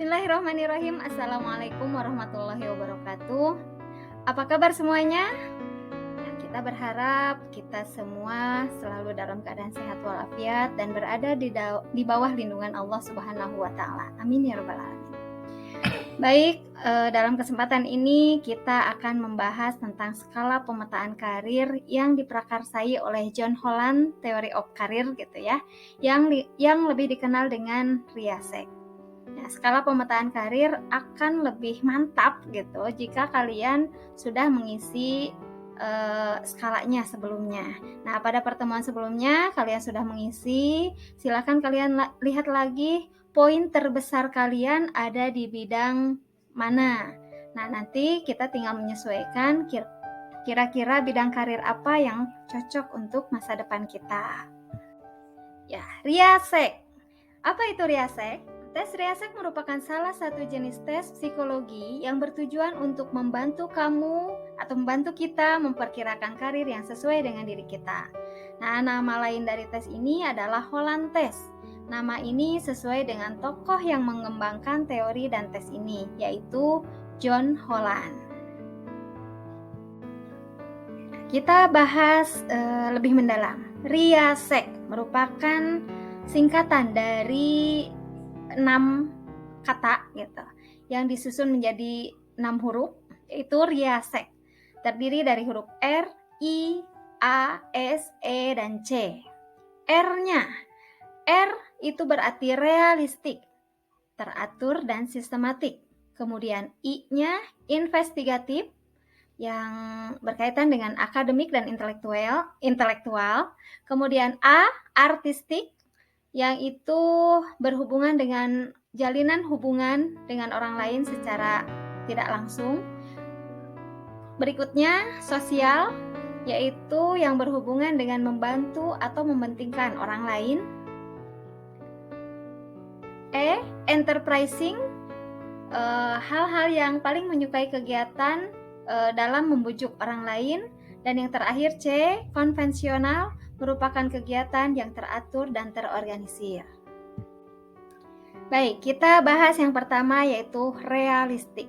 Bismillahirrahmanirrahim. Assalamualaikum warahmatullahi wabarakatuh. Apa kabar semuanya? Kita berharap kita semua selalu dalam keadaan sehat walafiat dan berada di bawah lindungan Allah Subhanahu wa Ta'ala. Amin ya Rabbal Alamin. Baik, dalam kesempatan ini kita akan membahas tentang skala pemetaan karir yang diprakarsai oleh John Holland Theory of Career gitu ya, yang lebih dikenal dengan RIASEC. Nah, skala pemetaan karir akan lebih mantap gitu jika kalian sudah mengisi skalanya sebelumnya. Nah, pada pertemuan sebelumnya kalian sudah mengisi, silakan kalian lihat lagi poin terbesar kalian ada di bidang mana. Nah, nanti kita tinggal menyesuaikan kira-kira bidang karir apa yang cocok untuk masa depan kita. Ya, RIASEC. Apa itu RIASEC? Tes RIASEC merupakan salah satu jenis tes psikologi yang bertujuan untuk membantu kamu atau membantu kita memperkirakan karir yang sesuai dengan diri kita. Nah, nama lain dari tes ini adalah Holland Test. Nama ini sesuai dengan tokoh yang mengembangkan teori dan tes ini, yaitu John Holland. Kita bahas lebih mendalam. RIASEC merupakan singkatan dari 6 kata gitu yang disusun menjadi 6 huruf, yaitu RIASEC. Terdiri dari huruf R, I, A, S, E, dan C. R-nya, R itu berarti realistik, teratur dan sistematik. Kemudian I-nya investigatif, yang berkaitan dengan akademik dan intelektual. Kemudian A, artistik, yang itu berhubungan dengan jalinan hubungan dengan orang lain secara tidak langsung. Berikutnya, sosial, yaitu yang berhubungan dengan membantu atau mementingkan orang lain. E, enterprising, hal-hal yang paling menyukai kegiatan dalam membujuk orang lain. Dan yang terakhir C, konvensional, merupakan kegiatan yang teratur dan terorganisir. Baik, kita bahas yang pertama yaitu realistik.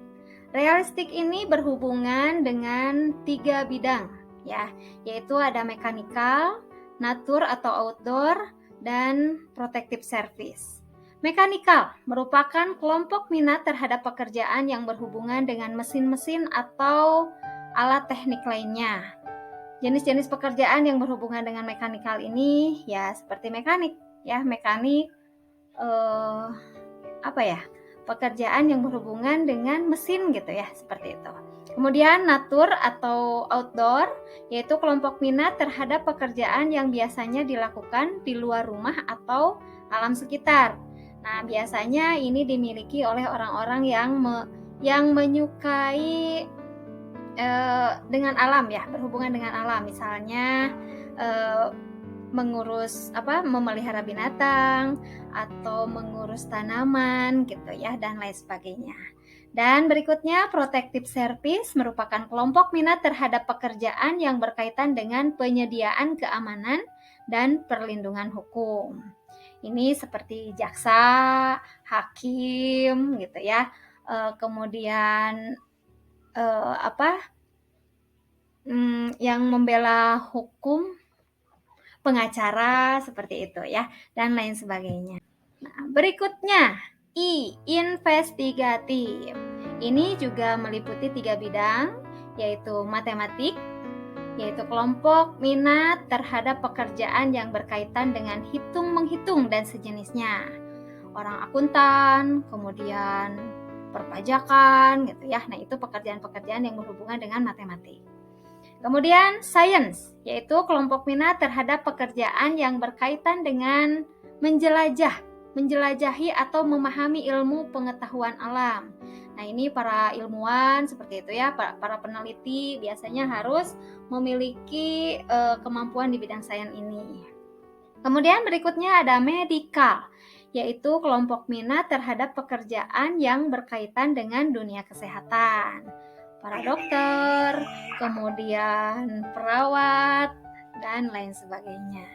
Realistik ini berhubungan dengan 3 bidang ya, yaitu ada mekanikal, natur atau outdoor, dan protective service. Mekanikal merupakan kelompok minat terhadap pekerjaan yang berhubungan dengan mesin-mesin atau alat teknik lainnya. Jenis-jenis pekerjaan yang berhubungan dengan mekanikal ini ya seperti mekanik ya, pekerjaan yang berhubungan dengan mesin gitu ya, seperti itu. Kemudian natur atau outdoor, yaitu kelompok minat terhadap pekerjaan yang biasanya dilakukan di luar rumah atau alam sekitar. Nah, biasanya ini dimiliki oleh orang-orang yang menyukai dengan alam ya, berhubungan dengan alam, misalnya memelihara binatang atau mengurus tanaman gitu ya, dan lain sebagainya. Dan berikutnya, protective service merupakan kelompok minat terhadap pekerjaan yang berkaitan dengan penyediaan keamanan dan perlindungan hukum. Ini seperti jaksa, hakim gitu ya. Kemudian yang membela hukum, pengacara seperti itu ya, dan lain sebagainya. Nah, berikutnya I, investigatif. Ini juga meliputi 3 bidang, yaitu matematik, yaitu kelompok minat terhadap pekerjaan yang berkaitan dengan hitung-menghitung dan sejenisnya. Orang akuntan, kemudian perpajakan gitu ya. Nah, itu pekerjaan-pekerjaan yang berhubungan dengan matematik. Kemudian science, yaitu kelompok minat terhadap pekerjaan yang berkaitan dengan menjelajahi atau memahami ilmu pengetahuan alam. Nah, ini para ilmuwan seperti itu ya, para peneliti biasanya harus memiliki kemampuan di bidang sains ini. Kemudian berikutnya ada medical, yaitu kelompok minat terhadap pekerjaan yang berkaitan dengan dunia kesehatan. Para dokter, kemudian perawat, dan lain sebagainya.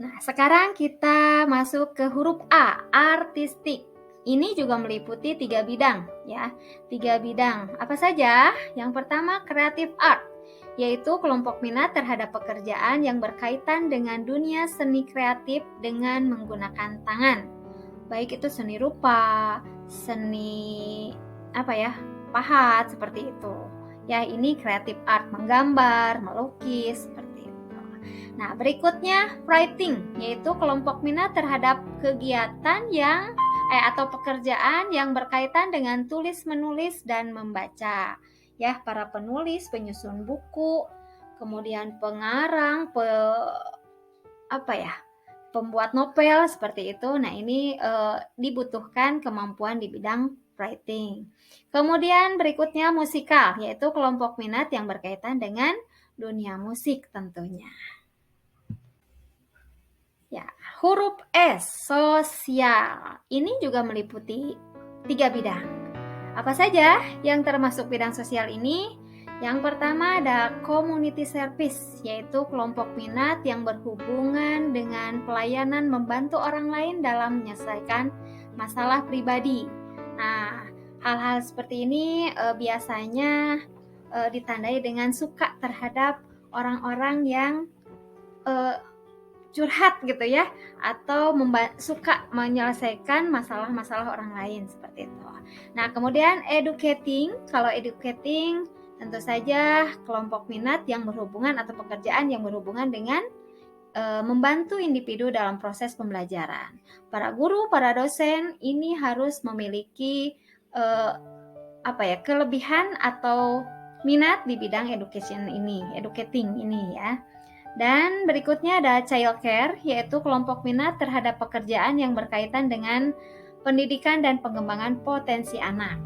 Nah, sekarang kita masuk ke huruf A, artistik. ini juga meliputi 3 bidang ya. 3 bidang. Apa saja? Yang pertama creative art, yaitu kelompok minat terhadap pekerjaan yang berkaitan dengan dunia seni kreatif dengan menggunakan tangan. Baik itu seni rupa, seni pahat seperti itu. Ya, ini creative art, menggambar, melukis seperti itu. Nah, berikutnya writing, yaitu kelompok minat terhadap kegiatan yang atau pekerjaan yang berkaitan dengan tulis menulis dan membaca. Ya, para penulis, penyusun buku, kemudian pengarang, pembuat novel seperti itu. Nah, ini dibutuhkan kemampuan di bidang writing. Kemudian berikutnya musikal, yaitu kelompok minat yang berkaitan dengan dunia musik tentunya. Ya, huruf S, sosial. Ini juga meliputi 3 bidang. Apa saja yang termasuk bidang sosial ini? Yang pertama ada community service, yaitu kelompok minat yang berhubungan dengan pelayanan membantu orang lain dalam menyelesaikan masalah pribadi. Nah, hal-hal seperti ini biasanya ditandai dengan suka terhadap orang-orang yang curhat gitu ya, atau suka menyelesaikan masalah-masalah orang lain seperti itu. Nah, kemudian educating, kalau educating tentu saja kelompok minat yang berhubungan atau pekerjaan yang berhubungan dengan membantu individu dalam proses pembelajaran. Para guru, para dosen ini harus memiliki kelebihan atau minat di bidang educating ini ya. Dan berikutnya ada child care, yaitu kelompok minat terhadap pekerjaan yang berkaitan dengan pendidikan dan pengembangan potensi anak.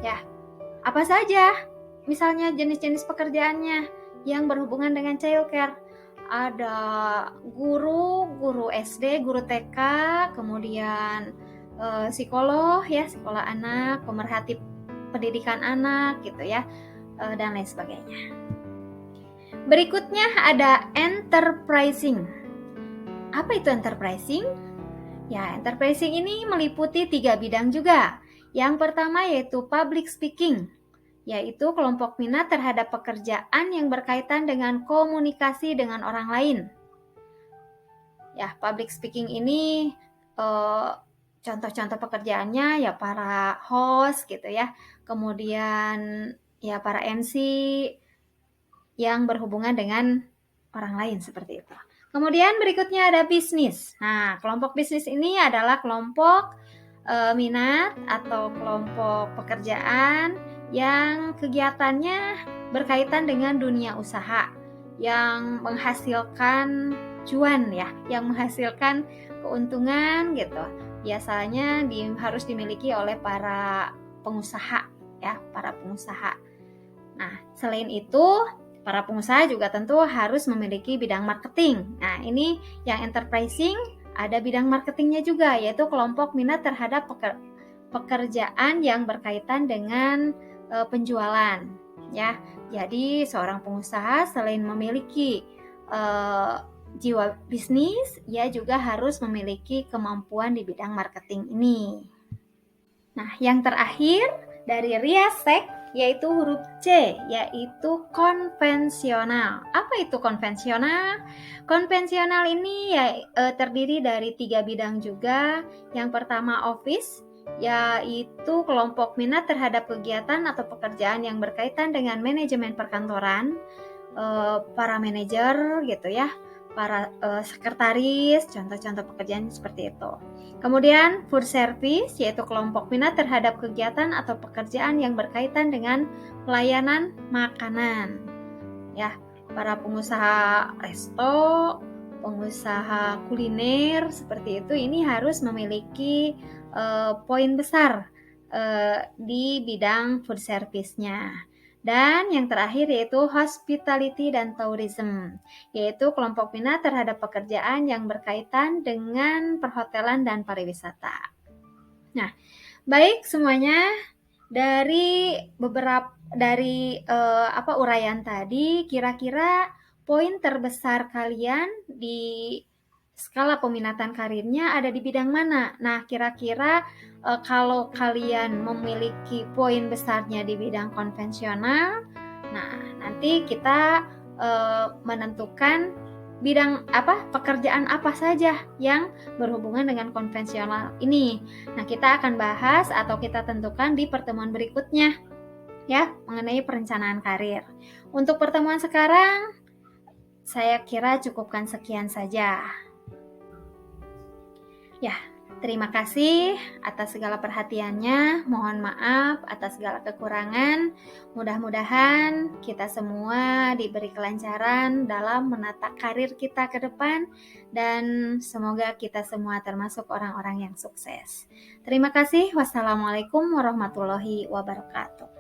Ya, apa saja? Misalnya jenis-jenis pekerjaannya yang berhubungan dengan child care. Ada guru SD, guru TK, kemudian psikolog ya, sekolah anak, pemerhati pendidikan anak gitu ya, dan lain sebagainya. Berikutnya ada enterprising. Apa itu enterprising? Ya, enterprising ini meliputi 3 bidang juga. Yang pertama yaitu public speaking, yaitu kelompok minat terhadap pekerjaan yang berkaitan dengan komunikasi dengan orang lain. Ya, public speaking ini contoh-contoh pekerjaannya ya para host gitu ya. Kemudian ya para MC yang berhubungan dengan orang lain seperti itu. Kemudian berikutnya ada bisnis. Nah, kelompok bisnis ini adalah kelompok minat atau kelompok pekerjaan yang kegiatannya berkaitan dengan dunia usaha yang menghasilkan cuan ya, yang menghasilkan keuntungan gitu. Biasanya harus dimiliki oleh para pengusaha ya, para pengusaha. Nah, selain itu para pengusaha juga tentu harus memiliki bidang marketing. Nah, ini yang enterprising ada bidang marketingnya juga, yaitu kelompok minat terhadap pekerjaan yang berkaitan dengan penjualan. Ya, jadi seorang pengusaha selain memiliki jiwa bisnis, ia juga harus memiliki kemampuan di bidang marketing ini. Nah, yang terakhir dari Riasek yaitu huruf C, yaitu konvensional. Apa itu konvensional? Konvensional ini terdiri dari 3 bidang juga. Yang pertama office, yaitu kelompok minat terhadap kegiatan atau pekerjaan yang berkaitan dengan manajemen perkantoran, para manajer gitu ya, para sekretaris, contoh-contoh pekerjaan seperti itu. Kemudian food service, yaitu kelompok minat terhadap kegiatan atau pekerjaan yang berkaitan dengan pelayanan makanan. Ya, para pengusaha resto, pengusaha kuliner seperti itu ini harus memiliki poin besar di bidang food service-nya. Dan yang terakhir yaitu hospitality dan tourism, yaitu kelompok minat terhadap pekerjaan yang berkaitan dengan perhotelan dan pariwisata. Nah, baik semuanya, dari uraian tadi, kira-kira poin terbesar kalian di skala peminatan karirnya ada di bidang mana. Nah, kira-kira kalau kalian memiliki poin besarnya di bidang konvensional, nah nanti kita menentukan bidang pekerjaan apa saja yang berhubungan dengan konvensional ini. Nah, kita akan bahas atau kita tentukan di pertemuan berikutnya ya, mengenai perencanaan karir. Untuk pertemuan sekarang, saya kira cukupkan sekian saja. Ya, terima kasih atas segala perhatiannya. Mohon maaf atas segala kekurangan. Mudah-mudahan kita semua diberi kelancaran dalam menata karir kita ke depan dan semoga kita semua termasuk orang-orang yang sukses. Terima kasih. Wassalamualaikum warahmatullahi wabarakatuh.